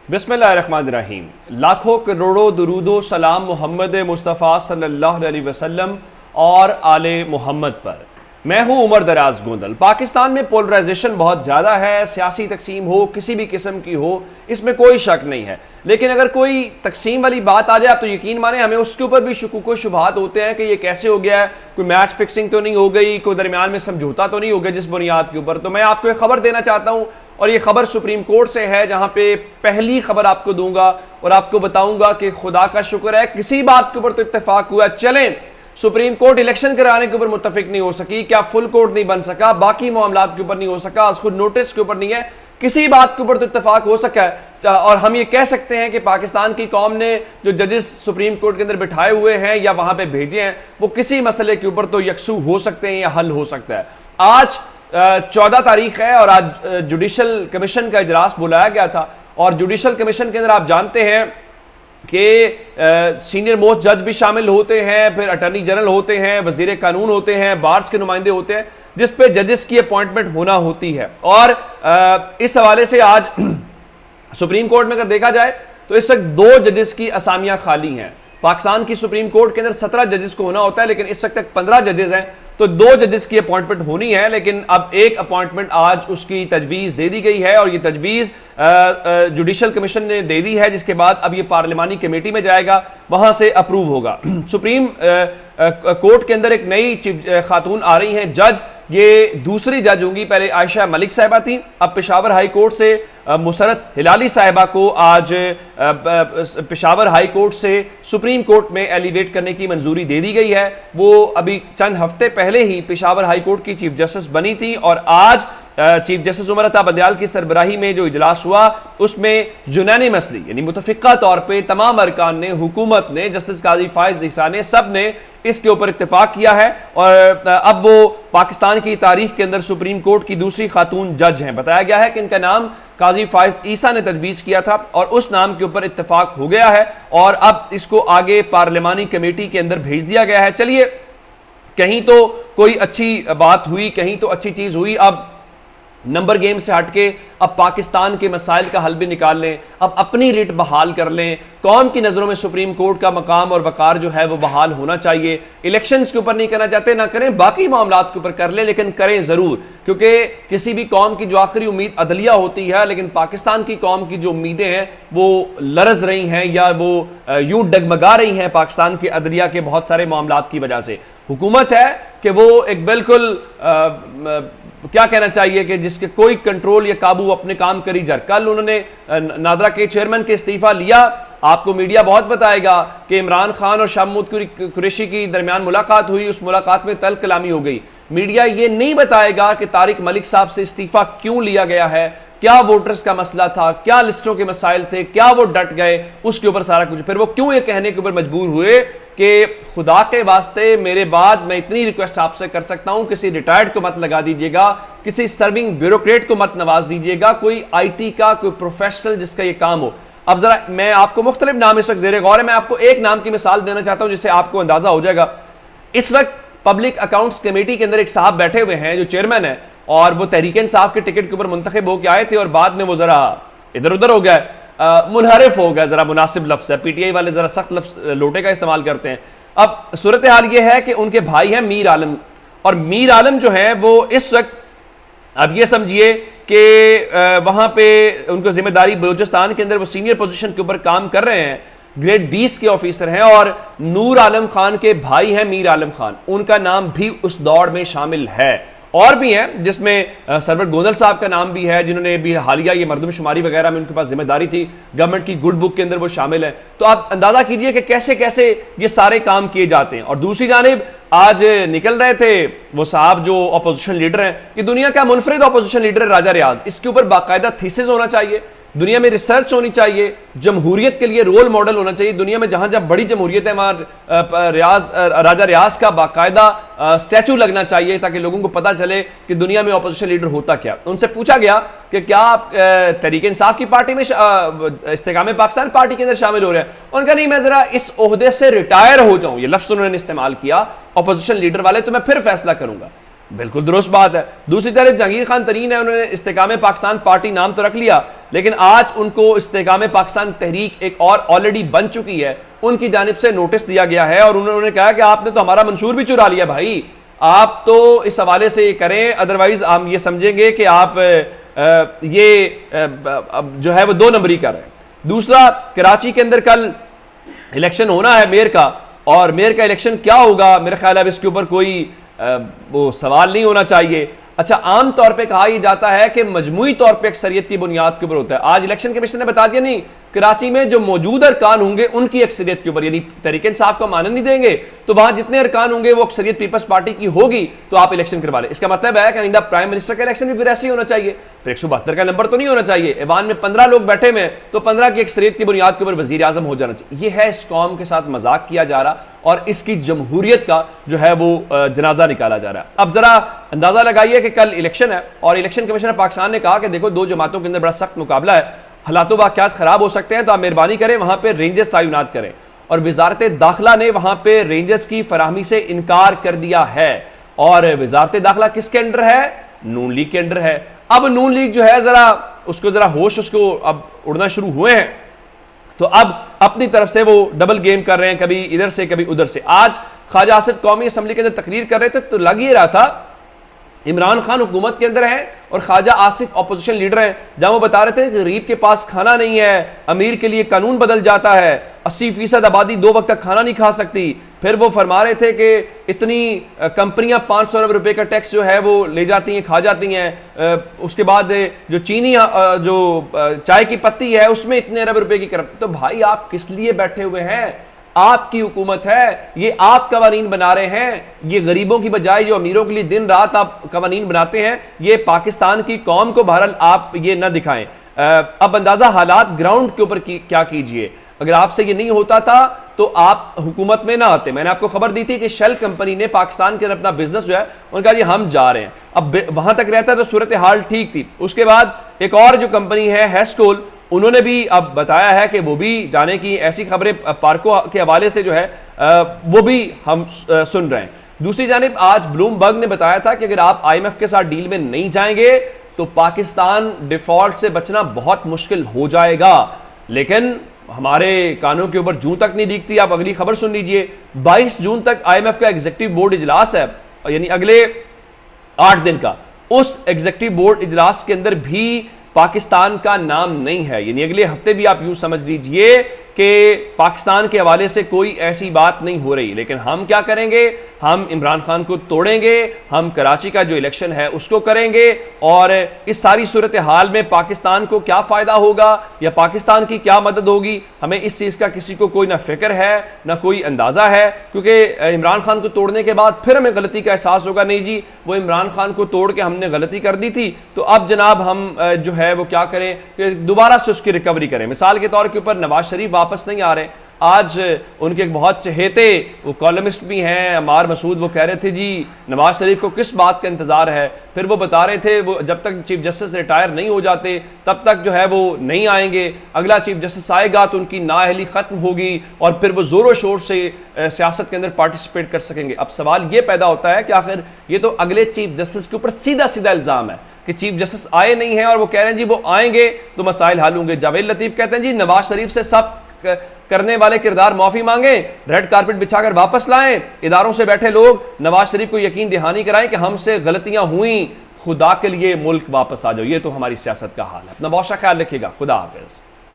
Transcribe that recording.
बिस्मिल्लाहिर्रहमानिर्रहीम। लाखों करोड़ों दुरूदो सलाम मोहम्मद मुस्तफ़ा सल्लल्लाहु अलैहि वसल्लम और आले मोहम्मद पर। मैं हूं उमर दराज गोंदल। पाकिस्तान में पोलराइजेशन बहुत ज़्यादा है, सियासी तकसीम हो किसी भी किस्म की हो, इसमें कोई शक नहीं है। लेकिन अगर कोई तकसीम वाली बात आ जाए आप तो यकीन माने हमें उसके ऊपर भी शुकूक शुबहात होते हैं कि ये कैसे हो गया है, कोई मैच फिक्सिंग तो नहीं हो गई, कोई दरमियान में समझौता तो नहीं हो गया जिस बुनियाद के ऊपर। तो मैं आपको एक खबर देना चाहता हूं और ये खबर सुप्रीम कोर्ट से है, जहां पे पहली खबर आपको दूंगा और आपको बताऊंगा कि खुदा का शुक्र है किसी बात के ऊपर तो इत्तेफाक हुआ। चलें, सुप्रीम कोर्ट इलेक्शन कराने के ऊपर मुत्तफिक नहीं हो सकी, क्या फुल कोर्ट नहीं बन सका, बाकी मामलात के ऊपर नहीं हो सका, खुद नोटिस के ऊपर नहीं है, किसी बात के ऊपर तो इत्तेफाक हो सका है। और हम ये कह सकते हैं कि पाकिस्तान की कौम ने जो जजेस सुप्रीम कोर्ट के अंदर बिठाए हुए हैं या वहां पे भेजे हैं वो किसी मसले के ऊपर तो यकसू हो सकते हैं या हल हो सकता है। आज 14 तारीख है और आज जुडिशल कमीशन का इजलास बुलाया गया था और जुडिशल कमीशन के अंदर आप जानते हैं कि सीनियर मोस्ट जज भी शामिल होते हैं, फिर अटॉर्नी जनरल होते हैं, वजीर कानून होते हैं, बार्स के नुमाइंदे होते हैं, जिस पे जजेस की अपॉइंटमेंट होना होती है। और इस हवाले से आज सुप्रीम कोर्ट में अगर देखा जाए तो इस वक्त 2 जजेस की असामियां खाली हैं। पाकिस्तान की सुप्रीम कोर्ट के अंदर 17 जजेस को होना होता है, लेकिन इस वक्त तक 15 जजेस हैं, तो 2 जजेस की अपॉइंटमेंट होनी है। लेकिन अब एक अपॉइंटमेंट आज उसकी तजवीज़ दे दी गई है और ये तजवीज़ जुडिशल कमीशन ने दे दी है, जिसके बाद अब ये पार्लिमानी कमेटी में जाएगा, वहां से अप्रूव होगा। सुप्रीम कोर्ट के अंदर एक नई खातून आ रही हैं जज, ये दूसरी जज होंगी। पहले आयशा मलिक साहिबा थी, अब पेशावर हाई कोर्ट से मुसरत हिलाली साहिबा को आज पेशावर हाई कोर्ट से सुप्रीम कोर्ट में एलिवेट करने की मंजूरी दे दी गई है। वो अभी चंद हफ्ते पहले ही पेशावर हाई कोर्ट की चीफ जस्टिस बनी थी और आज चीफ जस्टिस उमर अता बंदयाल की सरबराही में जो इजलास हुआ उसमें यूनानिमसली यानी मुतफिका तौर पे तमाम अरकान ने, हुकूमत ने, जस्टिस काजी फायज ईसा ने, सब ने इसके ऊपर इत्तेफाक किया है और अब वो पाकिस्तान की तारीख के अंदर सुप्रीम कोर्ट की दूसरी खातून जज हैं। बताया गया है कि इनका नाम काजी फायज ईसा ने तजवीज़ किया था और उस नाम के ऊपर इत्तेफाक हो गया है और अब इसको आगे पार्लिमानी कमेटी के अंदर भेज दिया गया है। चलिए, कहीं तो कोई अच्छी बात हुई, कहीं तो अच्छी चीज हुई। अब नंबर गेम से हटके अब पाकिस्तान के मसाइल का हल भी निकाल लें, अब अपनी रिट बहाल कर लें। कौम की नज़रों में सुप्रीम कोर्ट का मकाम और वकार जो है वो बहाल होना चाहिए। इलेक्शंस के ऊपर नहीं करना चाहते ना करें, बाकी मामलात के ऊपर कर लें, लेकिन करें ज़रूर, क्योंकि किसी भी कौम की जो आखिरी उम्मीद अदलिया होती है, लेकिन पाकिस्तान की कौम की जो उम्मीदें हैं वो लरज रही हैं या वो यूं डगमगा रही हैं पाकिस्तान के अदलिया के बहुत सारे मामलात की वजह से। हुकूमत है कि वो एक बिल्कुल क्या कहना चाहिए कि जिसके कोई कंट्रोल या काबू अपने काम करी जा। कल उन्होंने नादरा के चेयरमैन के इस्तीफा लिया, आपको मीडिया बहुत बताएगा कि इमरान खान और शाह महमूद कुरैशी की दरमियान मुलाकात हुई, उस मुलाकात में तल कलामी हो गई। मीडिया ये नहीं बताएगा कि तारिक मलिक साहब से इस्तीफा क्यों लिया गया है, क्या वोटर्स का मसला था, क्या लिस्टों के मसाइल थे, क्या वो डट गए, उसके ऊपर सारा कुछ। फिर वो क्यों ये कहने के ऊपर मजबूर हुए कि खुदा के वास्ते मेरे बाद मैं इतनी रिक्वेस्ट आपसे कर सकता हूं, किसी रिटायर्ड को मत लगा दीजिएगा, किसी सर्विंग ब्यूरोक्रेट को मत नवाज दीजिएगा, कोई IT का कोई प्रोफेशनल जिसका ये काम हो। अब जरा मैं आपको मुख्तलिफ नाम इस वक्त ज़ेरे गौर है, मैं आपको एक नाम की मिसाल देना चाहता हूं जिससे आपको अंदाजा हो जाएगा। इस वक्त पब्लिक अकाउंट्स कमेटी के अंदर एक साहब बैठे हुए हैं जो चेयरमैन है और वो तहरीक इंसाफ के टिकट के ऊपर मुंतखब होकर आए थे और बाद में वो जरा इधर उधर हो गया, मुनहरिफ हो गया, जरा मुनासिब लफ्ज़ है, PTI वाले जरा सख्त लफ्ज़ लोटे का इस्तेमाल करते हैं। अब सूरत हाल ये है कि उनके भाई हैं मीर आलम, और मीर आलम जो है वो इस वक्त अब ये समझिए कि वहां पे उनको जिम्मेदारी बलूचिस्तान के अंदर वो सीनियर पोजीशन के ऊपर काम कर रहे हैं, ग्रेड 20 के ऑफिसर हैं और नूर आलम खान के भाई हैं मीर आलम खान, उनका नाम भी उस दौड़ में शामिल है। और भी हैं जिसमें सरवर गोंदल साहब का नाम भी है, जिन्होंने भी हालिया ये मरदमशुमारी वगैरह में उनके पास जिम्मेदारी थी, गवर्नमेंट की गुड बुक के अंदर वो शामिल है। तो आप अंदाजा कीजिए कि कैसे कैसे ये सारे काम किए जाते हैं। और दूसरी जानिब आज निकल रहे थे वो साहब जो अपोजिशन लीडर हैं, कि दुनिया का मुनफरिद अपोजिशन लीडर है राजा रियाज, इसके ऊपर बाकायदा थीसिस होना चाहिए, दुनिया में रिसर्च होनी चाहिए, जमहूरियत के लिए रोल मॉडल होना चाहिए। दुनिया में जहां जहां बड़ी जमहूरियत है वहां राजा रियाज का बाकायदा स्टैचू लगना चाहिए ताकि लोगों को पता चले कि दुनिया में अपोजिशन लीडर होता क्या। उनसे पूछा गया कि क्या आप तहरीक इंसाफ की पार्टी में इस्तेकाम पाकिस्तान पार्टी के अंदर शामिल हो रहे हैं? उनका नहीं, मैं जरा इस ओहदे से रिटायर हो जाऊं, ये लफ्ज उन्होंने इस्तेमाल किया अपोजिशन लीडर वाले, तो मैं फिर फैसला करूंगा। बिल्कुल दुरुस्त बात है। दूसरी तरफ जहांगीर खान तरीन है, उन्होंने इस्तेकाम पाकिस्तान पार्टी नाम तो रख लिया, लेकिन आज उनको इस्तेकाम पाकिस्तान तहरीक एक और ऑलरेडी बन चुकी है, उनकी जानिब से नोटिस दिया गया है और उन्होंने कहा कि आपने तो हमारा मंशूर भी चुरा लिया भाई, आप तो इस हवाले से ये करें, अदरवाइज हम ये समझेंगे कि आप जो है वो 2 नंबरी कर रहे हैं। दूसरा, कराची के अंदर कल इलेक्शन होना है मेयर का, और मेयर का इलेक्शन क्या होगा, मेरा ख्याल है इसके ऊपर कोई वो सवाल नहीं होना चाहिए। अच्छा, आम तौर पे कहा यह जाता है कि मजमूई तौर पे अक्सरियत की बुनियाद के ऊपर होता है। आज इलेक्शन कमीशन ने बता दिया, नहीं, कराची में जो मौजूद अरकान होंगे उनकी अक्सरियत के ऊपर, यानी तहरीक इंसाफ को मानने नहीं देंगे तो वहां जितने अरकान होंगे वो अक्सरियत पीपल्स पार्टी की होगी तो आप इलेक्शन करवा लें। इसका मतलब है कि आइंदा प्राइम मिनिस्टर का इलेक्शन भी फिर ऐसे ही होना चाहिए, फिर 172 का नंबर तो नहीं होना चाहिए, ऐवान में 15 लोग बैठे में तो 15 की अक्सरियत की बुनियाद के ऊपर वजीर आजम हो जाना चाहिए। यह है इस कौम के साथ मजाक किया जा रहा और इसकी जमहूरियत का जो है वो जनाजा निकाला जा रहा है। अब जरा अंदाजा लगाइए कि कल इलेक्शन है और इलेक्शन कमीशनर पाकिस्तान ने कहा कि देखो 2 जमातों के अंदर बड़ा सख्त मुकाबला है, हालात वाक़यात खराब हो सकते हैं, तो आप मेहरबानी करें वहां पर रेंजर्स तैनात करें। और वजारत दाखिला ने वहां पर रेंजर्स की फराहमी से इनकार कर दिया है। और वजारत दाखिला किसके अंडर है? नून लीग के अंडर है। अब नून लीग जो है जरा उसको जरा होश उसको अब उड़ना शुरू हुए हैं, तो अब अपनी तरफ से वो डबल गेम कर रहे हैं, कभी इधर से कभी उधर से। आज ख्वाजा आसिफ कौमी असम्बली के अंदर तकरीर कर रहे थे तो लग ही रहा था इमरान खान हुकूमत के अंदर है और ख्वाजा आसिफ अपोजिशन लीडर हैं, जहां वो बता रहे थे कि गरीब के पास खाना नहीं है, अमीर के लिए कानून बदल जाता है, 80% आबादी 2 वक्त तक खाना नहीं खा सकती। फिर वो फरमा रहे थे कि इतनी कंपनियां 500 अरब रुपए का टैक्स जो है वो ले जाती हैं, खा जाती हैं, उसके बाद जो चीनी जो चाय की पत्ती है उसमें इतने अरब रुपए की तो भाई आप किस लिए बैठे हुए हैं? आपकी हुकूमत है, ये आप कवानीन बना रहे हैं, ये गरीबों की बजाय जो अमीरों के लिए दिन रात आप कवानीन बनाते हैं, ये पाकिस्तान की कौम को बहरहाल आप ये ना दिखाएं। अब अंदाजा हालात ग्राउंड के ऊपर क्या कीजिए, अगर आपसे ये नहीं होता था तो आप हुकूमत में ना आते। मैंने आपको खबर दी थी कि शेल कंपनी ने पाकिस्तान के अंदर अपना बिजनेस जो है उनका जी हम जा रहे हैं, अब वहां तक रहता है तो सूरत हाल ठीक थी। उसके बाद एक और जो कंपनी है हेस्कोल, उन्होंने भी अब बताया है कि वो भी जाने की ऐसी खबरें पार्को के हवाले से जो है वो भी हम सुन रहे हैं। दूसरी जानिब आज ब्लूमबर्ग ने बताया था कि अगर आप IMF के साथ डील में नहीं जाएंगे तो पाकिस्तान डिफॉल्ट से बचना बहुत मुश्किल हो जाएगा। लेकिन हमारे कानों के ऊपर जूं तक नहीं दिखती। आप अगली खबर सुन लीजिए, 22 जून तक IMF का एग्जीक्यूटिव बोर्ड इजलास है, यानी अगले 8 दिन का। उस एग्जीक्यूटिव बोर्ड इजलास के अंदर भी पाकिस्तान का नाम नहीं है, यानी अगले हफ्ते भी आप यूं समझ लीजिए कि पाकिस्तान के हवाले से कोई ऐसी बात नहीं हो रही। लेकिन हम क्या करेंगे? हम इमरान खान को तोड़ेंगे, हम कराची का जो इलेक्शन है उसको करेंगे, और इस सारी सूरत हाल में पाकिस्तान को क्या फायदा होगा या पाकिस्तान की क्या मदद होगी, हमें इस चीज का किसी को कोई ना फिक्र है ना कोई अंदाजा है। क्योंकि इमरान खान को तोड़ने के बाद फिर हमें गलती का एहसास होगा, नहीं जी वो इमरान खान को तोड़ के हमने गलती कर दी थी, तो अब जनाब हम जो है वो क्या करें कि दोबारा से उसकी रिकवरी करें। मिसाल के तौर के ऊपर नवाज शरीफ वापस नहीं आ रहे। आज उनके एक बहुत चहेते वो कॉलमिस्ट भी हैं अमार मसूद, वो कह रहे थे जी नवाज शरीफ को किस बात का इंतजार है। फिर वो बता रहे थे वो जब तक चीफ जस्टिस रिटायर नहीं हो जाते तब तक जो है वो नहीं आएंगे, अगला चीफ जस्टिस आएगा तो उनकी नाअहली खत्म होगी और फिर वो जोरों शोर से सियासत के अंदर पार्टिसिपेट कर सकेंगे। अब सवाल ये पैदा होता है कि आखिर ये तो अगले चीफ जस्टिस के ऊपर सीधा सीधा इल्जाम है कि चीफ जस्टिस आए नहीं हैं और वो कह रहे हैं जी वो आएंगे तो मसाइल हल होंगे। जावेद लतीफ कहते हैं जी नवाज शरीफ से सब करने वाले किरदार माफी मांगे, रेड कारपेट बिछाकर वापस लाएं, इदारों से बैठे लोग नवाज शरीफ को यकीन दहानी कराएं कि हमसे गलतियां हुई, खुदा के लिए मुल्क वापस आ जाओ। ये तो हमारी सियासत का हाल है। अपना बहुत सा ख्याल रखिएगा। खुदा हाफिज।